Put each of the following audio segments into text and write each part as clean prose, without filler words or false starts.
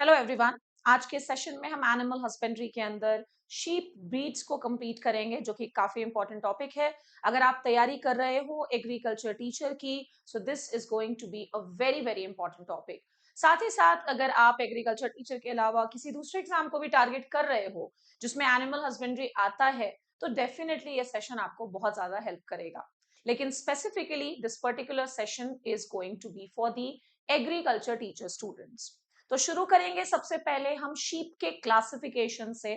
Hello everyone. आज के session में हम एनिमल हस्बेंड्री के अंदर शीप ब्रीड्स को कंप्लीट करेंगे, जो कि काफी इंपॉर्टेंट टॉपिक है। अगर आप तैयारी कर रहे हो एग्रीकल्चर टीचर की, so this is going to be a very very important topic. साथ ही साथ अगर आप एग्रीकल्चर टीचर के अलावा किसी दूसरे एग्जाम को भी टारगेट कर रहे हो जिसमें एनिमल हस्बेंड्री आता है, तो डेफिनेटली ये सेशन आपको बहुत ज्यादा हेल्प करेगा। लेकिन specifically this particular session is going to be for the agriculture teacher students. तो शुरू करेंगे सबसे पहले हम शीप के क्लासिफिकेशन से,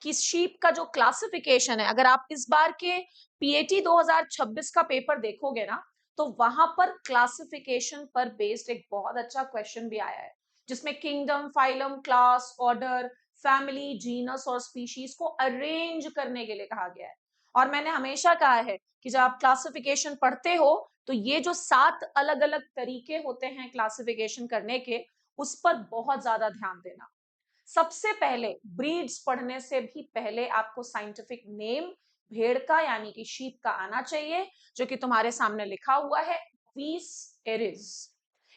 कि शीप का जो क्लासिफिकेशन है, अगर आप इस बार के पीएटी 2026 का पेपर देखोगे ना, तो वहां पर क्लासिफिकेशन पर बेस्ड एक बहुत अच्छा क्वेश्चन भी आया है, जिसमें kingdom, phylum, class, order, family, genus और स्पीशीज को अरेंज करने के लिए कहा गया है। और मैंने हमेशा कहा है कि जब आप क्लासिफिकेशन पढ़ते हो, तो ये जो 7 अलग अलग तरीके होते हैं क्लासिफिकेशन करने के, उस पर बहुत ज्यादा ध्यान देना। सबसे पहले ब्रीड्स पढ़ने से भी पहले आपको साइंटिफिक नेम भेड़ का यानी कि शीप का आना चाहिए, जो कि तुम्हारे सामने लिखा हुआ है, वीस एरिज।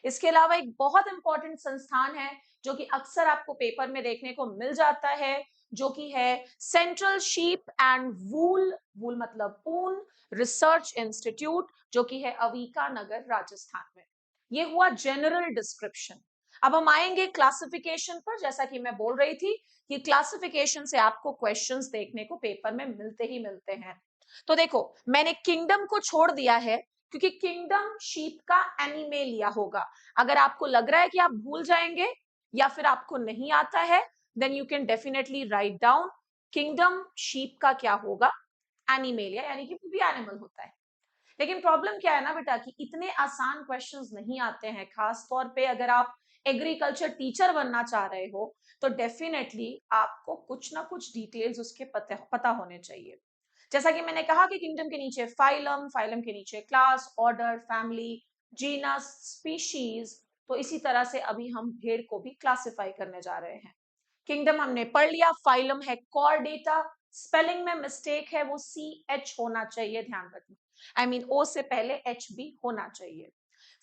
इसके अलावा एक बहुत इंपॉर्टेंट संस्थान है जो कि अक्सर आपको पेपर में देखने को मिल जाता है, जो कि है सेंट्रल शीप एंड वूल वूल मतलब ऊन रिसर्च इंस्टीट्यूट, जो कि है अवीका नगर, राजस्थान में। ये हुआ जनरल डिस्क्रिप्शन। अब हम आएंगे क्लासिफिकेशन पर। जैसा कि मैं बोल रही थी कि क्लासिफिकेशन से आपको क्वेश्चंस देखने को पेपर में मिलते ही मिलते हैं। तो देखो, मैंने किंगडम को छोड़ दिया है क्योंकि किंगडम शीप का एनिमेलिया होगा। अगर आपको लग रहा है कि आप भूल जाएंगे या फिर आपको नहीं आता है, then you can definitely write down kingdom sheep का क्या होगा, एनिमेलिया, यानी कि वो भी एनिमल होता है। लेकिन प्रॉब्लम क्या है ना बेटा, कि इतने आसान क्वेश्चंस नहीं आते हैं, खास तौर पे अगर आप एग्रीकल्चर टीचर बनना चाह रहे हो, तो डेफिनेटली आपको कुछ ना कुछ डिटेल्स उसके पता होने चाहिए। जैसा कि मैंने कहा कि किंगडम के नीचे फाइलम, फाइलम के नीचे class, order, family, genus, species. तो इसी तरह से अभी हम भेड़ को भी क्लासिफाई करने जा रहे हैं। किंगडम हमने पढ़ लिया, फाइलम है कॉर्डेटा, स्पेलिंग में मिस्टेक है, वो सी एच होना चाहिए, ध्यान रखना। आई मीन ओ से पहले एच भी होना चाहिए।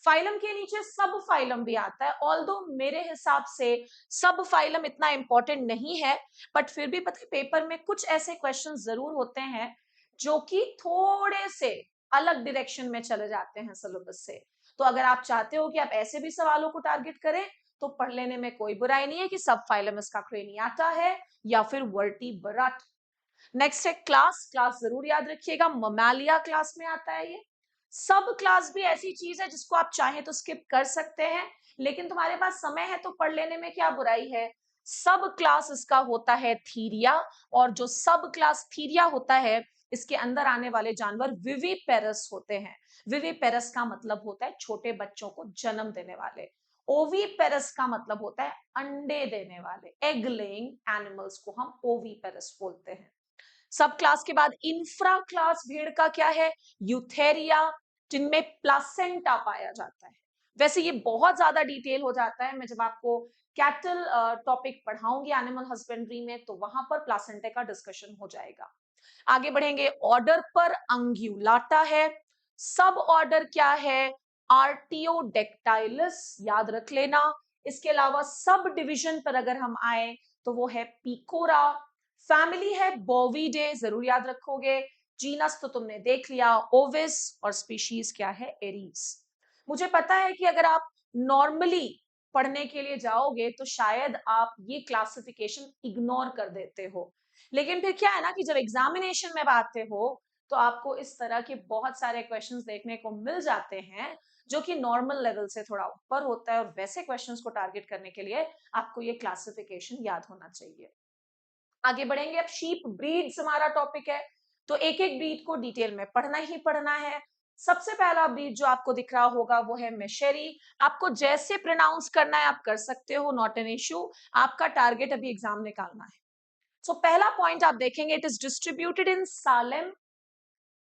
फाइलम के नीचे सब फाइलम भी आता है, ऑल्दो मेरे हिसाब से सब फाइलम इतना इंपॉर्टेंट नहीं है, बट फिर भी पता है पेपर में कुछ ऐसे क्वेश्चन जरूर होते हैं जो कि थोड़े से अलग डायरेक्शन में चले जाते हैं सिलेबस से। तो अगर आप चाहते हो कि आप ऐसे भी सवालों को टारगेट करें, तो पढ़ लेने में कोई बुराई नहीं है कि सब फाइलम इसका क्रेनियाटा है या फिर वर्टिब्रेट। नेक्स्ट है क्लास। क्लास जरूर याद रखिएगा, ममालिया क्लास में आता है ये। सब क्लास भी ऐसी चीज है जिसको आप चाहें तो स्किप कर सकते हैं, लेकिन तुम्हारे पास समय है तो पढ़ लेने में क्या बुराई है। सब क्लास इसका होता है थीरिया, और जो सब क्लास थीरिया होता है, इसके अंदर आने वाले जानवर विविपेरस होते हैं। विविपेरस का मतलब होता है छोटे बच्चों को जन्म देने वाले। ओवीपेरस का मतलब होता है अंडे देने वाले, एग लेइंग एनिमल्स को हम ओवीपेरस बोलते हैं। सब क्लास के बाद इंफ्रा क्लास भेड़ का क्या है, यूथेरिया, जिनमें प्लासेंटा पाया जाता है। वैसे ये बहुत ज्यादा डिटेल हो जाता है, मैं जब आपको कैटल टॉपिक पढ़ाऊंगी एनिमल हस्बेंड्री में, तो वहां पर प्लासेंटा का डिस्कशन हो जाएगा। आगे बढ़ेंगे, ऑर्डर पर अंग्युलाटा है। सब ऑर्डर क्या है, आर्टियोडेक्टाइलिस, याद रख लेना। इसके अलावा सब डिवीजन पर अगर हम आए, तो वो है पिकोरा। फैमिली है बोविडे, जरूर याद रखोगे। जीनस तो तुमने देख लिया, ओविस। और स्पीशीज क्या है, एरीज। मुझे पता है कि अगर आप नॉर्मली पढ़ने के लिए जाओगे तो शायद आप ये क्लासिफिकेशन इग्नोर कर देते हो, लेकिन फिर क्या है ना कि जब एग्जामिनेशन में आते हो, तो आपको इस तरह के बहुत सारे क्वेश्चंस देखने को मिल जाते हैं जो कि नॉर्मल लेवल से थोड़ा ऊपर होता है, और वैसे क्वेश्चंस को टारगेट करने के लिए आपको ये क्लासिफिकेशन याद होना चाहिए। आगे बढ़ेंगे, अब शीप ब्रीड्स हमारा टॉपिक है, तो एक एक ब्रीड को डिटेल में पढ़ना ही पढ़ना है। सबसे पहला ब्रीड जो आपको दिख रहा होगा वो है मेशेरी। आपको जैसे प्रोनाउंस करना है आप कर सकते हो, नॉट एन इश्यू। आपका टारगेट अभी एग्जाम निकालना है। सो पहला पॉइंट आप देखेंगे, it is distributed in Salem,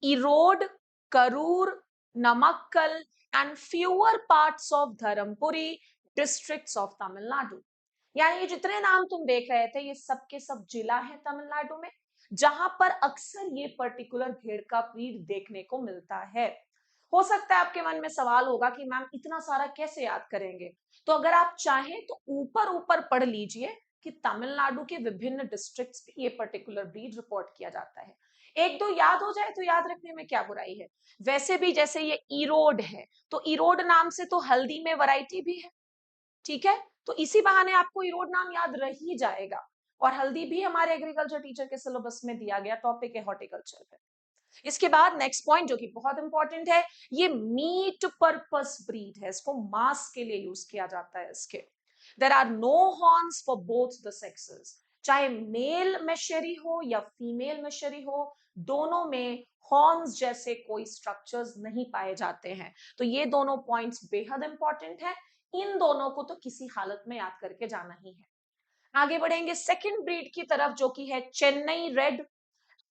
Erode, Karur, Namakkal and fewer parts of Dharmapuri districts of Tamil Nadu. यानी ये जितने नाम तुम देख रहे थे, ये सब के सब जिला है तमिलनाडु में, जहां पर अक्सर ये पर्टिकुलर भेड़ का ब्रीड देखने को मिलता है। हो सकता है आपके मन में सवाल होगा कि मैम इतना सारा कैसे याद करेंगे, तो अगर आप चाहें तो ऊपर ऊपर पढ़ लीजिए कि तमिलनाडु के विभिन्न डिस्ट्रिक्ट्स में ये पर्टिकुलर ब्रीड रिपोर्ट किया जाता है। एक दो याद हो जाए तो याद रखने में क्या बुराई है। वैसे भी जैसे ये ईरोड है, तो ईरोड नाम से तो हल्दी में वैरायटी भी है, ठीक है, तो इसी बहाने आपको ईरोड नाम याद रह ही जाएगा। और हल्दी भी हमारे एग्रीकल्चर टीचर के सिलेबस में दिया गया टॉपिक है हॉर्टिकल्चर पे। इसके बाद नेक्स्ट पॉइंट जो कि बहुत इंपॉर्टेंट है, ये मीट पर्पस ब्रीड है, इसको मांस के लिए यूज किया जाता है। इसके there are no horns for both the sexes, चाहे मेल मेशरी हो या फीमेल मेशरी हो, दोनों में हॉर्न्स जैसे कोई स्ट्रक्चर्स नहीं पाए जाते हैं। तो ये दोनों पॉइंट्स बेहद इंपॉर्टेंट है, इन दोनों को तो किसी हालत में याद करके जाना ही है। आगे बढ़ेंगे सेकंड ब्रीड की तरफ जो कि है चेन्नई रेड।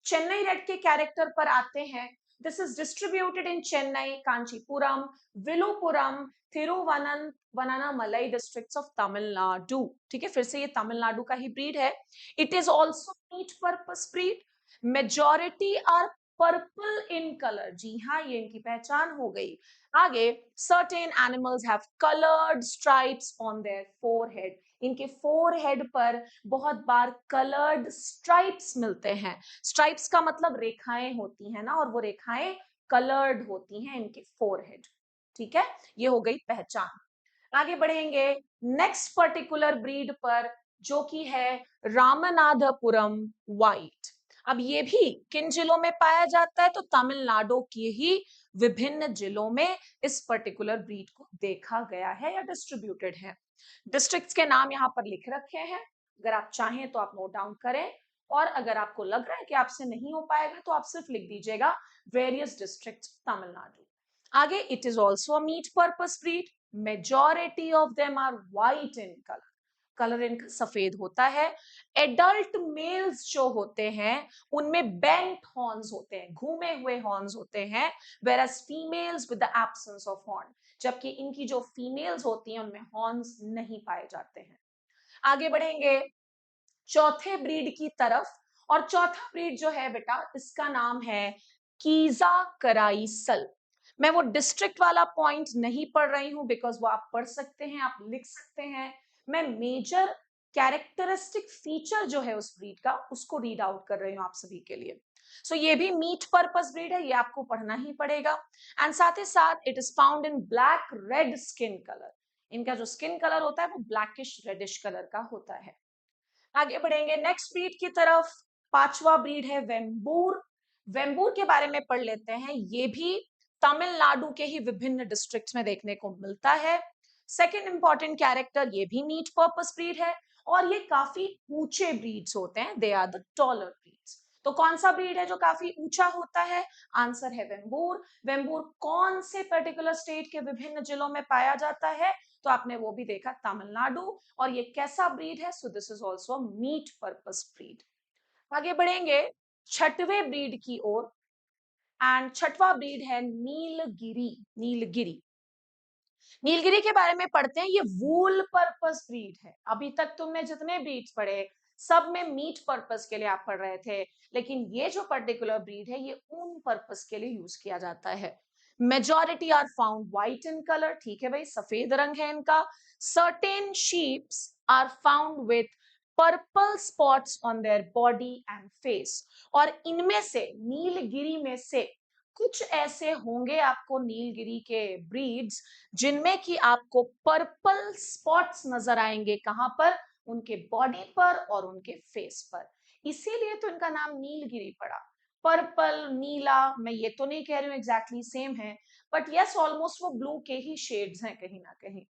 चेन्नई रेड के कैरेक्टर पर आते हैं। This is distributed in Chennai, Kanchipuram, Villupuram, Tiruvannamalai districts of Tamil Nadu. ठीक है, फिर से ये तमिलनाडु का ही ब्रीड है। It is also meat purpose breed. Majority are purple in colour, जी हाँ, ये इनकी पहचान हो गई। आगे, certain animals have coloured stripes on their forehead, इनके फोरहेड पर बहुत बार कलर्ड स्ट्राइप्स मिलते हैं। स्ट्राइप्स का मतलब रेखाएं होती हैं ना, और वो रेखाएं कलर्ड होती हैं इनके फोरहेड। ठीक है, ये हो गई पहचान। आगे बढ़ेंगे नेक्स्ट पर्टिकुलर ब्रीड पर जो कि है रामनाथपुरम व्हाइट। अब ये भी किन जिलों में पाया जाता है, तो तमिलनाडु के ही विभिन्न जिलों में इस पर्टिकुलर ब्रीड को देखा गया है या डिस्ट्रीब्यूटेड है। डिस्ट्रिक्ट्स के नाम यहाँ पर लिख रखे हैं, अगर आप चाहें तो आप नोट डाउन करें, और अगर आपको लग रहा है कि आपसे नहीं हो पाएगा तो आप सिर्फ लिख दीजिएगा वेरियस डिस्ट्रिक्ट्स तमिलनाडु। आगे, it is also a meat purpose breed. Majority of them are white in colour, colour इनका सफेद होता है। एडल्ट मेल्स जो होते हैं उनमें बेंट हॉर्न्स होते हैं, घूमे हुए हॉर्न्स होते हैं, whereas females with the absence of horn, जबकि इनकी जो फीमेल्स होती हैं उनमें हॉर्न्स नहीं पाए जाते हैं। आगे बढ़ेंगे चौथे ब्रीड की तरफ, और चौथा ब्रीड जो है बेटा, इसका नाम है कीजा कराईसल। मैं वो डिस्ट्रिक्ट वाला पॉइंट नहीं पढ़ रही हूं, बिकॉज वो आप पढ़ सकते हैं, आप लिख सकते हैं। मैं मेजर कैरेक्टरिस्टिक फीचर जो है उस ब्रीड का, उसको रीड आउट कर रही हूं आप सभी के लिए। सो ये भी मीट पर्पस ब्रीड है, ये आपको पढ़ना ही पड़ेगा। एंड साथ ही साथ it is found in black red skin colour, इनका जो स्किन कलर होता है वो ब्लैकिश रेडिश कलर का होता है। आगे बढ़ेंगे नेक्स्ट ब्रीड की तरफ, पांचवा ब्रीड है वेम्बूर। वेम्बूर के बारे में पढ़ लेते हैं, ये भी तमिलनाडु के ही विभिन्न डिस्ट्रिक्ट्स में देखने को मिलता है। सेकंड इंपॉर्टेंट कैरेक्टर, ये भी मीट पर्पस ब्रीड है, और ये काफी ऊंचे ब्रीड्स होते हैं, they are the taller breeds. तो कौन सा ब्रीड है जो काफी ऊंचा होता है, आंसर है वेम्बूर। वेम्बूर कौन से पर्टिकुलर स्टेट के विभिन्न जिलों में पाया जाता है, तो आपने वो भी देखा, तमिलनाडु। और ये कैसा ब्रीड है, so this is also meat purpose breed. आगे बढ़ेंगे छठवें ब्रीड की ओर, एंड छठवा ब्रीड है नीलगिरी। नीलगिरी, नीलगिरी के बारे में पढ़ते हैं, ये वूल पर्पस ब्रीड है। अभी तक तुमने जितने ब्रीड्स पढ़े सब में मीट पर्पस के लिए आप पढ़ रहे थे, लेकिन ये जो पर्टिकुलर ब्रीड है ये ऊन पर्पस के लिए यूज किया जाता है। Majority are found white in colour, ठीक है भाई, सफेद रंग है इनका। Certain sheeps are found with purple spots on their body and face, और इनमें से नीलगिरी में से कुछ ऐसे होंगे आपको नीलगिरी के ब्रीड्स जिनमें कि आपको पर्पल स्पॉट्स नजर आएंगे, कहां पर, उनके बॉडी पर और उनके फेस पर। इसीलिए तो इनका नाम नीलगिरी पड़ा। पर्पल, नीला, मैं ये तो नहीं कह रही हूँ एग्जैक्टली सेम है, बट यस ऑलमोस्ट वो ब्लू के ही शेड्स हैं कहीं ना कहीं।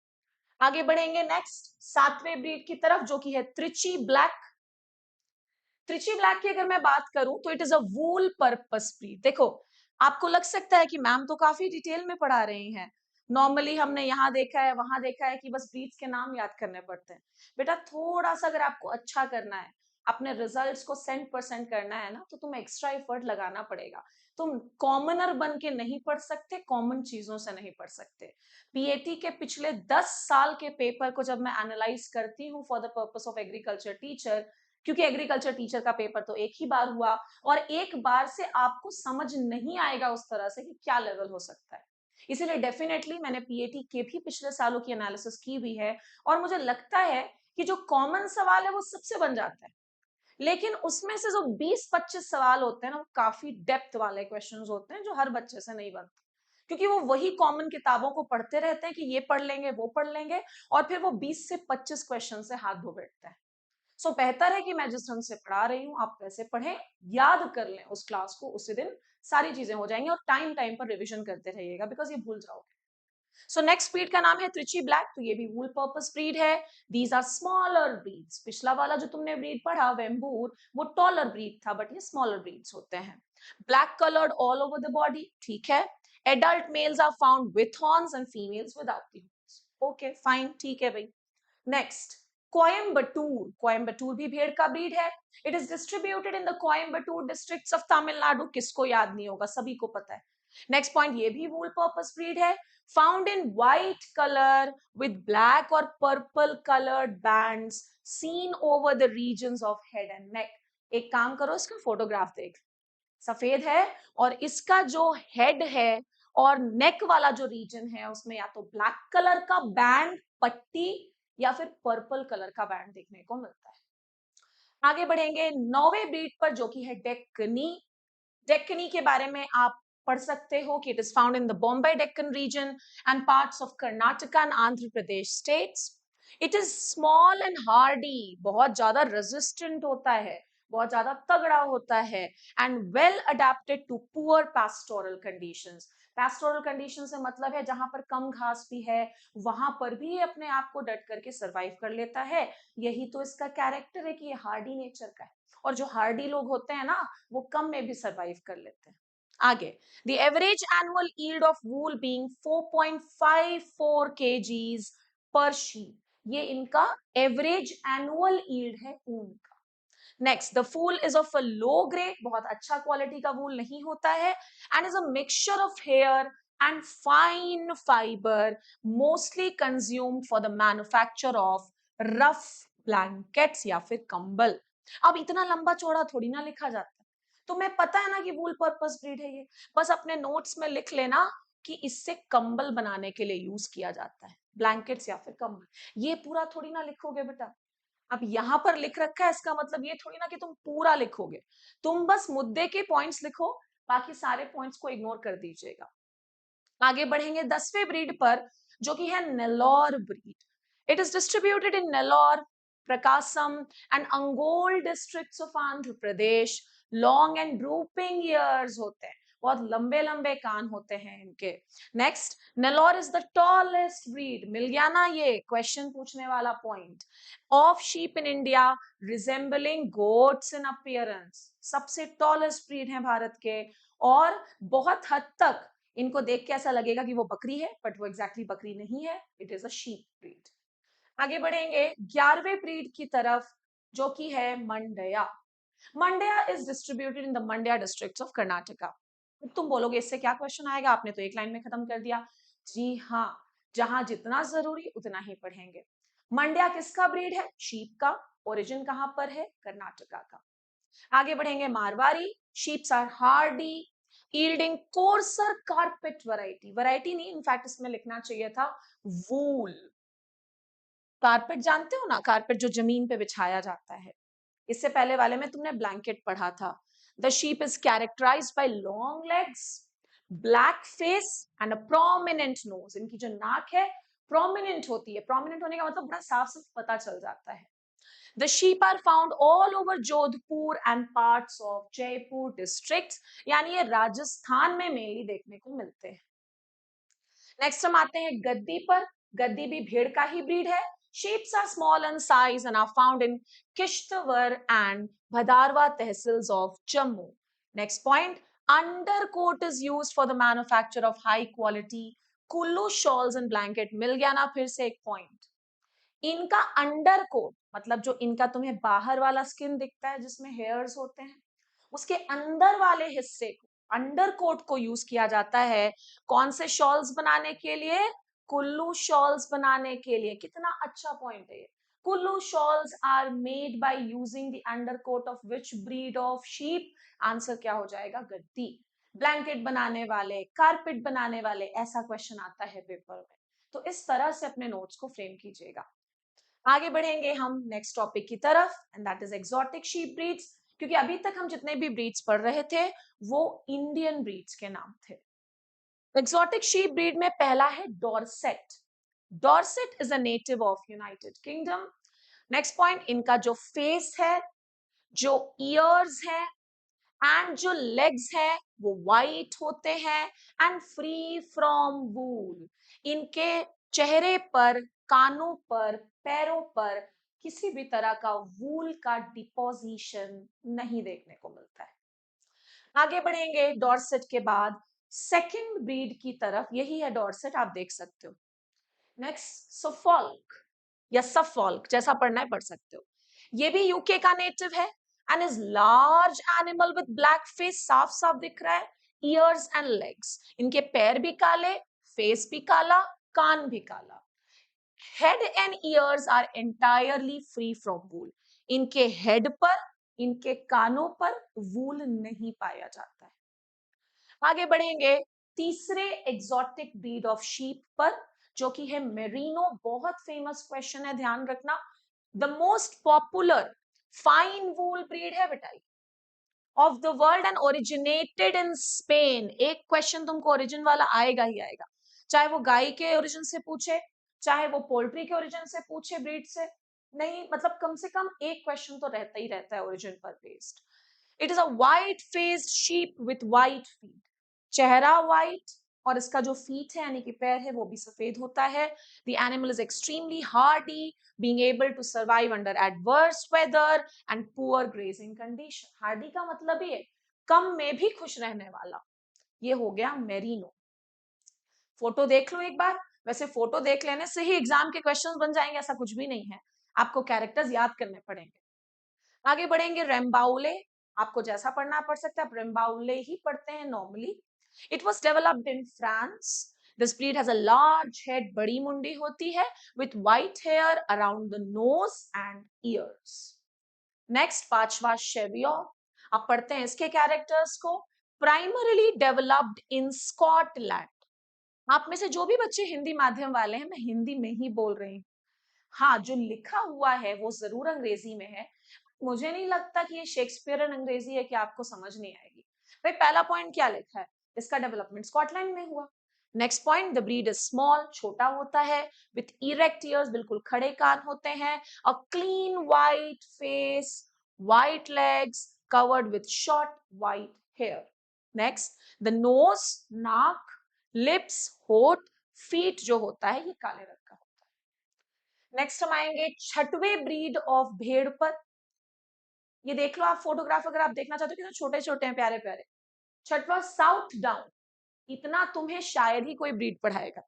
आगे बढ़ेंगे नेक्स्ट सातवें ब्रीड की तरफ जो कि है त्रिची ब्लैक। त्रिची ब्लैक की अगर मैं बात करूं तो it is a wool purpose breed. देखो, आपको लग सकता है कि मैम तो काफी डिटेल में पढ़ा रही हैं, नॉर्मली हमने यहाँ देखा है वहां देखा है कि बस ब्रीड्स के नाम याद करने पड़ते हैं। बेटा थोड़ा सा अगर आपको अच्छा करना है, अपने रिजल्ट्स को 100% करना है ना, तो तुम्हें एक्स्ट्रा एफर्ट लगाना पड़ेगा। तुम कॉमनर बन के नहीं पढ़ सकते, कॉमन चीजों से नहीं पढ़ सकते। पीएटी के पिछले 10 साल के पेपर को जब मैं एनालाइज करती हूँ for the purpose of agriculture teacher, क्योंकि एग्रीकल्चर टीचर का पेपर तो एक ही बार हुआ, और एक बार से आपको समझ नहीं आएगा उस तरह से कि क्या लेवल हो सकता है। इसीलिए डेफिनेटली मैंने पीएटी के भी पिछले सालों की एनालिसिस की हुई है और मुझे लगता है कि जो कॉमन सवाल है वो सबसे बन जाता है, लेकिन उसमें से जो 20-25 सवाल होते हैं ना, वो काफी डेप्थ वाले क्वेश्चंस होते हैं जो हर बच्चे से नहीं बनते, क्योंकि वो वही कॉमन किताबों को पढ़ते रहते हैं कि ये पढ़ लेंगे वो पढ़ लेंगे, और फिर वो 20 से 25 क्वेश्चन से हाथ धो बैठते हैं। सो बेहतर है कि मैं जिस ढंग से पढ़ा रही हूँ आप वैसे पढ़ें, याद कर लें उस क्लास को, उसी दिन सारी चीजें हो जाएंगी, और टाइम टाइम पर रिविजन करते रहिएगा, बिकॉज ये भूल जाओगे। सो नेक्स्ट ब्रीड का नाम है त्रिची ब्लैक, तो ये भी वूल पर्पस ब्रीड है। These are smaller breeds. पिछला वाला जो तुमने ब्रीड पढ़ा वेम्बूर, वो टॉलर ब्रीड था, बट ये स्मॉलर ब्रीड्स होते हैं। Black coloured all over the body, ठीक है। Adult males are found with horns and females without the horns. Okay fine, ठीक है भाई। नेक्स्ट, कोयम्बटूर। कोयम्बटूर भी भेड़ का ब्रीड है। It is distributed in the Coimbatore districts of Tamil Nadu. किसको याद नहीं होगा, सभी को पता है। नेक्स्ट पॉइंट, ये भी वूल पर्पस ब्रीड है। Found in white colour with black और purple coloured bands seen over the regions of head and neck. एक काम करो, इसका फोटोग्राफ देख, सफेद है, और इसका जो हेड है और नेक वाला जो रीजन है उसमें या तो ब्लैक कलर का बैंड, पट्टी, या फिर पर्पल कलर का बैंड देखने को मिलता है। आगे बढ़ेंगे नौवे ब्रीड पर, जो कि है डेक्कनी। डेक्कनी के बारे में आप पढ़ सकते हो कि it is found in the Bombay Deccan region and parts of Karnataka and Andhra Pradesh states. It is small and hardy, बहुत ज्यादा रेजिस्टेंट होता है, बहुत ज्यादा तगड़ा होता है, and well adapted to poor pastoral conditions. Pastoral condition से मतलब है जहां पर कम घास भी है, वहां पर भी ये अपने आप को डट करके सरवाइव कर लेता है। यही तो इसका कैरेक्टर है कि ये हार्डी नेचर का है, और जो हार्डी लोग होते हैं ना, वो कम में भी सरवाइव कर लेते हैं। आगे, the average annual yield of wool being 4.54 kgs per sheep, ये इनका एवरेज एनुअल यील्ड है ऊन का। Next, the wool is of a low grade, बहुत अच्छा क्वालिटी का वूल नहीं होता है, and is a mixture of hair and fine fibre, mostly consumed for the manufacture of rough blankets या फिर कंबल। अब इतना लंबा चौड़ा थोड़ी ना लिखा जाता है, तुम्हें पता है ना कि वूल पर्पस ब्रीड है ये, बस अपने नोट्स में लिख लेना कि इससे कंबल बनाने के लिए यूज किया जाता है, ब्लैंकेट्स या फिर कंबल। ये पूरा थोड़ी ना लिखोगे बेटा। अब यहां पर लिख रखा है, इसका मतलब ये थोड़ी ना कि तुम पूरा लिखोगे, तुम बस मुद्दे के पॉइंट्स लिखो, बाकी सारे पॉइंट्स को इग्नोर कर दीजिएगा। आगे बढ़ेंगे 10वें ब्रीड पर, जो कि है Nellore breed. It is distributed in Nellore, Prakasam and Ongole districts of Andhra Pradesh. Long and drooping ears होते हैं, बहुत लंबे लंबे कान होते हैं इनके। Next, Nellore is the tallest breed, मिल गया ना ये क्वेश्चन पूछने वाला point, of sheep in India, resembling goats in appearance. सबसे टॉलेस्ट ब्रीड है भारत के, और बहुत हद तक इनको देख के ऐसा लगेगा कि वो बकरी है, बट वो एग्जैक्टली बकरी नहीं है, it is a sheep breed. आगे बढ़ेंगे 11वें ब्रीड की तरफ, जो कि है Mandya. Mandya is distributed in the Mandya districts of Karnataka. तुम बोलोगे इससे क्या क्वेश्चन आएगा, आपने तो एक लाइन में खत्म कर दिया। जी हाँ, जहां जितना जरूरी उतना ही पढ़ेंगे। मंड्या किसका ब्रीड है, शीप का। ओरिजिन कहां पर है, कर्नाटका का। आगे बढ़ेंगे Marwari. Sheeps are hardy, yielding coarser carpet variety, variety नहीं, इनफैक्ट इसमें लिखना चाहिए था वूल। कारपेट जानते हो ना, कारपेट जो जमीन पे बिछाया जाता है, इससे पहले वाले में तुमने ब्लैंकेट पढ़ा था। The sheep is characterised by long legs, black face and a prominent nose. इनकी जो नाक है प्रोमिनेंट होती है, प्रोमिनेंट होने का मतलब बड़ा साफ साफ पता चल जाता है। The sheep are found all over Jodhpur and parts of Jaipur districts, यानी ये राजस्थान में मेनली देखने को मिलते हैं। नेक्स्ट हम आते हैं गद्दी पर। गद्दी भी भेड़ का ही ब्रीड है। Sheeps are small in size and are found in Kishtwar and Bhadarwa tehsils of Jammu. Next point, undercoat is used for the manufacture of high quality kullu shawls and blanket. मिल गया ना फिर से एक point. इनका under coat मतलब जो इनका तुम्हें बाहर वाला स्किन दिखता है जिसमें हेयर्स होते हैं, उसके अंदर वाले हिस्से को, अंडर कोट को यूज किया जाता है कौन से शॉल्स बनाने के लिए, कुल्लू शॉल्स बनाने के लिए। कितना अच्छा पॉइंट है ये। Kullu shawls are made by using the undercoat of which breed of sheep, answer क्या हो जाएगा, गद्दी। ब्लैंकेट बनाने वाले, कारपेट बनाने वाले, ऐसा क्वेश्चन आता है पेपर में। तो इस तरह से अपने नोट्स को फ्रेम कीजिएगा। आगे बढ़ेंगे हम नेक्स्ट टॉपिक की तरफ, and that is exotic sheep breeds. क्योंकि अभी तक हम जितने भी ब्रीड्स पढ़ रहे थे वो इंडियन ब्रीड्स के नाम थे। एक्सोटिक शीप ब्रीड में पहला है Dorset. Dorset is a native of United kingdom. Next point, इनका जो फेस है, जो ईयर्स है एंड जो लेग्स है वो वाइट होते हैं एंड फ्री फ्रॉम वूल। इनके चेहरे पर, कानों पर, पैरों पर किसी भी तरह का वूल का डिपोजिशन नहीं देखने को मिलता है। आगे बढ़ेंगे डॉर्सेट के बाद सेकंड ब्रीड की तरफ, यही है डॉर्सेट, आप देख सकते हो। नेक्स्ट सफोल्क या सफोल्क, जैसा पढ़ना है पढ़ सकते हो। ये भी यूके का नेटिव है and is large animal with black face, साफ साफ दिख रहा है, ईयर्स एंड लेग्स। इनके पैर भी काले, फेस भी काला, कान भी काला। Head and ears are entirely free from wool. इनके हेड पर, इनके कानों पर वूल नहीं पाया जाता है। आगे बढ़ेंगे तीसरे एक्सोटिक ब्रीड ऑफ शीप पर, जो कि है मेरिनो। बहुत फेमस क्वेश्चन है, ध्यान रखना। The most popular fine wool breed है बेटा of the world and originated in Spain. एक क्वेश्चन तुमको ओरिजिन वाला आएगा ही आएगा, चाहे वो गाय के ओरिजिन से पूछे, चाहे वो पोल्ट्री के ओरिजिन से पूछे, ब्रीड से नहीं, मतलब कम से कम एक क्वेश्चन तो रहता ही रहता है ओरिजिन पर based. It is a white faced sheep with white feet. चेहरा व्हाइट और इसका जो फीट है यानी कि पैर है वो भी सफेद होता है। The animal is extremely hardy, being able to survive under adverse weather and poor grazing condition. Hardy का मतलब ये कम में भी खुश रहने वाला। ये हो गया मेरिनो। फोटो देख लो एक बार। वैसे फोटो देख लेने से ही एग्जाम के क्वेश्चंस बन जाएंगे ऐसा कुछ भी नहीं है, आपको कैरेक्टर्स याद करने पड़ेंगे। आगे बढ़ेंगे रेम्बाउले। आपको जैसा पढ़ना पड़ सकता है, आप रेम्बाउले ही पढ़ते हैं normally. It was developed in France. This breed has a large head, बड़ी मुंडी होती है, with white hair around the nose and ears. Next पांचवा शेवियो। आप पढ़ते हैं इसके कैरेक्टर्स को। Primarily developed in Scotland. आप में से जो भी बच्चे हिंदी माध्यम वाले हैं, मैं हिंदी में ही बोल रही हूँ। हाँ, जो लिखा हुआ है वो जरूर अंग्रेजी में है। मुझे नहीं लगता कि ये शेक्सपियरन अंग्रेजी है कि आपको समझ नहीं आएगी। भाई पहला पॉइंट क्या लिखा है, इसका डेवलपमेंट स्कॉटलैंड में हुआ। Next point, the breed is small, छोटा होता है, विथ इरेक्ट ईयर्स, बिल्कुल खड़े कान होते हैं, a clean white face, white legs, covered with short white hair. Next, the nose, नाक, लिप्स, होठ, फीट जो होता है ये काले रंग का होता है। नेक्स्ट हम आएंगे छठवें ब्रीड ऑफ भेड़ पर। ये देख लो आप फोटोग्राफ, अगर आप देखना चाहते हो कितने छोटे छोटे हैं, प्यारे प्यारे। छठवा साउथ डाउन। इतना तुम्हें शायद ही कोई ब्रीड पढ़ाएगा,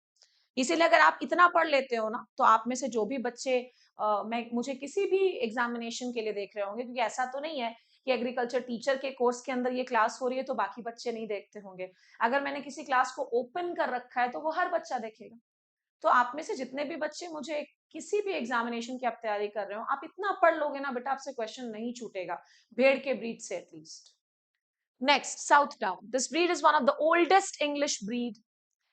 इसीलिए अगर आप इतना पढ़ लेते हो ना तो आप में से जो भी बच्चे मैं मुझे किसी भी एग्जामिनेशन के लिए देख रहे होंगे, क्योंकि ऐसा तो नहीं है कि एग्रीकल्चर टीचर के कोर्स के अंदर ये क्लास हो रही है तो बाकी बच्चे नहीं देखते होंगे। अगर मैंने किसी क्लास को ओपन कर रखा है तो वो हर बच्चा देखेगा। तो आप में से जितने भी बच्चे मुझे किसी भी एग्जामिनेशन की आप तैयारी कर रहे हो, आप इतना पढ़ लोगे ना बेटा, आपसे क्वेश्चन नहीं छूटेगा भेड़ के ब्रीड से at least. Next, south down. This breed is one of the oldest English breed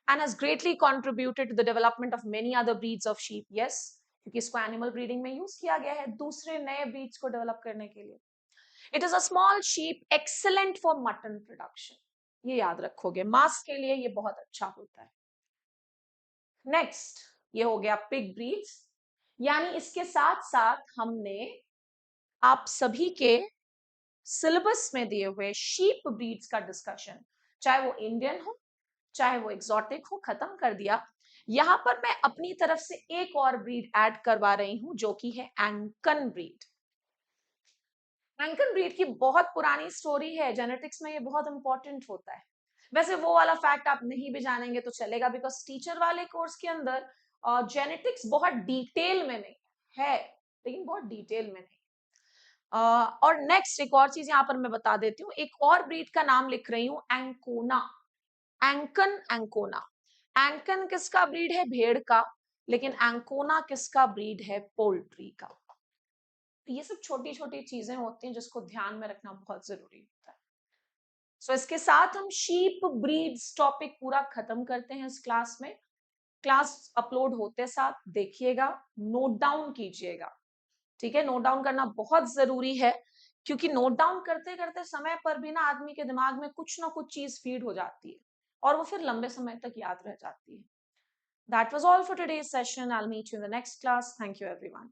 and has greatly contributed to the development of many other breeds of sheep. Yes, क्योंकि इसको एनिमल ब्रीडिंग में use किया गया है दूसरे नए breeds को develop करने के लिए। It is a small sheep excellent for mutton production. ये याद रखोगे, मांस के लिए ये बहुत अच्छा होता है। नेक्स्ट, ये हो गया पिग ब्रीड्स। यानी इसके साथ साथ हमने आप सभी के सिलेबस में दिए हुए शीप ब्रीड्स का डिस्कशन, चाहे वो इंडियन हो चाहे वो एग्जॉटिक हो, खत्म कर दिया। यहां पर मैं अपनी तरफ से एक और ब्रीड ऐड करवा रही हूं जो कि है एंकन ब्रीड। एंकन ब्रीड की बहुत पुरानी स्टोरी है, जेनेटिक्स में ये बहुत इंपॉर्टेंट होता है। वैसे वो वाला फैक्ट आप नहीं भी जानेंगे तो चलेगा, बिकॉज टीचर वाले कोर्स के अंदर जेनेटिक्स बहुत डिटेल में नहीं है, लेकिन बहुत डिटेल में नहीं। और नेक्स्ट एक और चीज यहां पर मैं बता देती हूँ, एक और ब्रीड का नाम लिख रही हूँ, एंकोना। एंकन, एंकोना। एंकन किसका ब्रीड है, भेड़ का, लेकिन एंकोना किसका ब्रीड है, पोल्ट्री का। ये सब छोटी छोटी चीजें होती हैं जिसको ध्यान में रखना बहुत जरूरी होता है। सो इसके साथ हम शीप ब्रीड्स टॉपिक पूरा खत्म करते हैं इस क्लास में। क्लास अपलोड होते साथ देखिएगा, नोट डाउन कीजिएगा, ठीक है। नोट डाउन करना बहुत जरूरी है, क्योंकि नोट डाउन करते करते समय पर भी ना आदमी के दिमाग में कुछ ना कुछ चीज फीड हो जाती है और वो फिर लंबे समय तक याद रह जाती है। That was all for today's session. I'll meet you in the next class. Thank you, everyone.